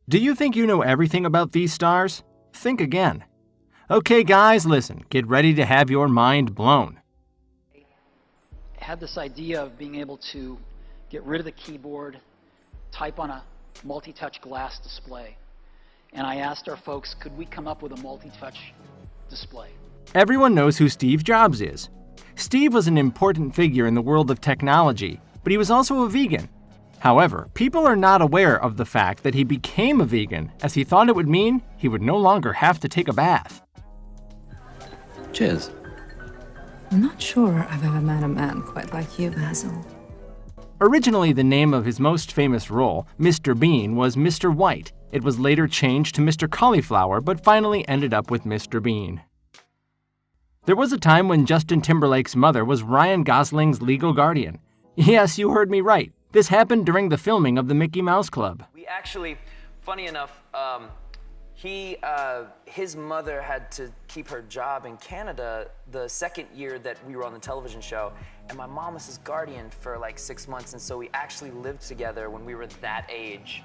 Do you think you know everything about these stars? Think again. Okay guys, listen, get ready to have your mind blown. I had this idea of being able to get rid of the keyboard, type on a multi-touch glass display. And I asked our folks, could we come up with a multi-touch display? Everyone knows who Steve Jobs is. Steve was an important figure in the world of technology, but he was also a vegan. However, people are not aware of the fact that he became a vegan as he thought it would mean he would no longer have to take a bath. Cheers. I'm not sure I've ever met a man quite like you, Basil. Originally, the name of his most famous role, Mr. Bean, was Mr. White. It was later changed to Mr. Cauliflower, but finally ended up with Mr. Bean. There was a time when Justin Timberlake's mother was Ryan Gosling's legal guardian. Yes, you heard me right. This happened during the filming of the Mickey Mouse Club. We actually, funny enough, his mother had to keep her job in Canada the second year that we were on the television show, and my mom was his guardian for like 6 months, and so we actually lived together when we were that age.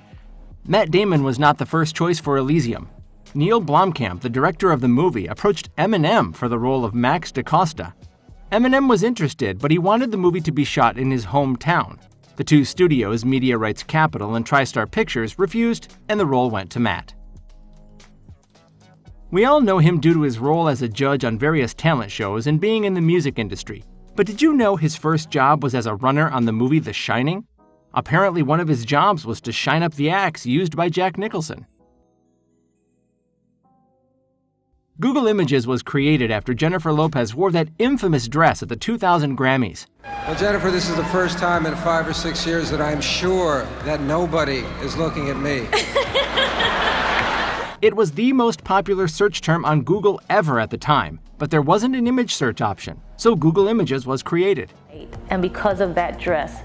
Matt Damon was not the first choice for Elysium. Neil Blomkamp, the director of the movie, approached Eminem for the role of Max DaCosta. Eminem was interested, but he wanted the movie to be shot in his hometown. The two studios, Media Rights Capital and TriStar Pictures, refused, and the role went to Matt. We all know him due to his role as a judge on various talent shows and being in the music industry. But did you know his first job was as a runner on the movie The Shining? Apparently one of his jobs was to shine up the axe used by Jack Nicholson. Google Images was created after Jennifer Lopez wore that infamous dress at the 2000 Grammys. Well, Jennifer, this is the first time in 5 or 6 years that I'm sure that nobody is looking at me. It was the most popular search term on Google ever at the time, but there wasn't an image search option, so Google Images was created. And because of that dress,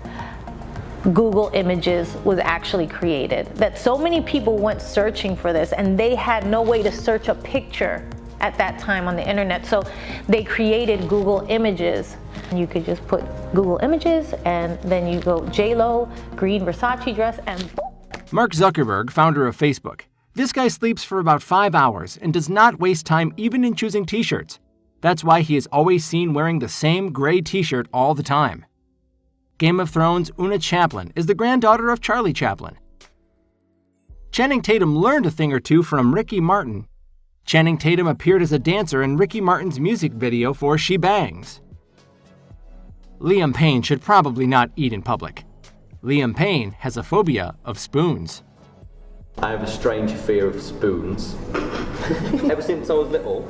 Google Images was actually created. That so many people went searching for this, and they had no way to search a picture at that time on the internet, so they created Google Images. You could just put Google Images, and then you go J-Lo, green Versace dress, and boom. Mark Zuckerberg, founder of Facebook. This guy sleeps for about 5 hours and does not waste time even in choosing t-shirts. That's why he is always seen wearing the same gray t-shirt all the time. Game of Thrones' Una Chaplin is the granddaughter of Charlie Chaplin. Channing Tatum learned a thing or two from Ricky Martin. Channing Tatum appeared as a dancer in Ricky Martin's music video for She Bangs. Liam Payne should probably not eat in public. Liam Payne has a phobia of spoons. I have a strange fear of spoons. Ever since I was little,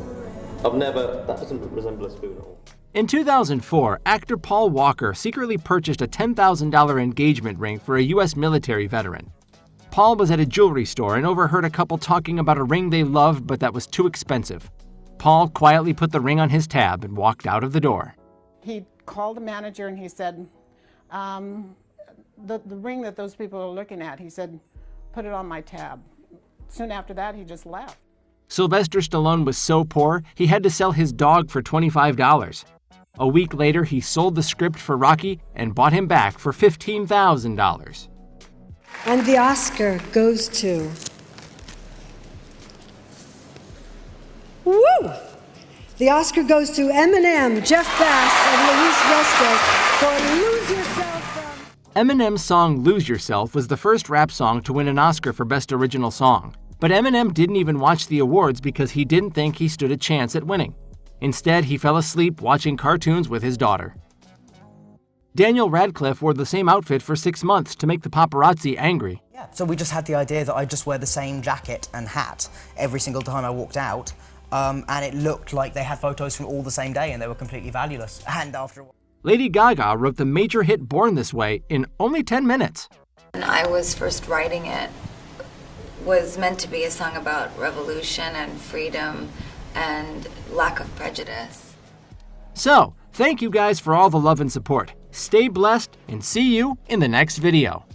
that doesn't resemble a spoon at all. In 2004, actor Paul Walker secretly purchased a $10,000 engagement ring for a U.S. military veteran. Paul was at a jewelry store and overheard a couple talking about a ring they loved but that was too expensive. Paul quietly put the ring on his tab and walked out of the door. He called the manager and he said, the ring that those people are looking at, he said, put it on my tab. Soon after that, he just left. Sylvester Stallone was so poor, he had to sell his dog for $25. A week later, he sold the script for Rocky and bought him back for $15,000. And the Oscar goes to... Woo! The Oscar goes to Eminem, Jeff Bass, and Louise Rosted for Lose Yourself. Eminem's song Lose Yourself was the first rap song to win an Oscar for Best Original Song. But Eminem didn't even watch the awards because he didn't think he stood a chance at winning. Instead, he fell asleep watching cartoons with his daughter. Daniel Radcliffe wore the same outfit for 6 months to make the paparazzi angry. Yeah, so we just had the idea that I'd just wear the same jacket and hat every single time I walked out, and it looked like they had photos from all the same day and they were completely valueless. And after a while... Lady Gaga wrote the major hit Born This Way in only 10 minutes. When I was first writing it, was meant to be a song about revolution and freedom and lack of prejudice. So, thank you guys for all the love and support. Stay blessed and see you in the next video.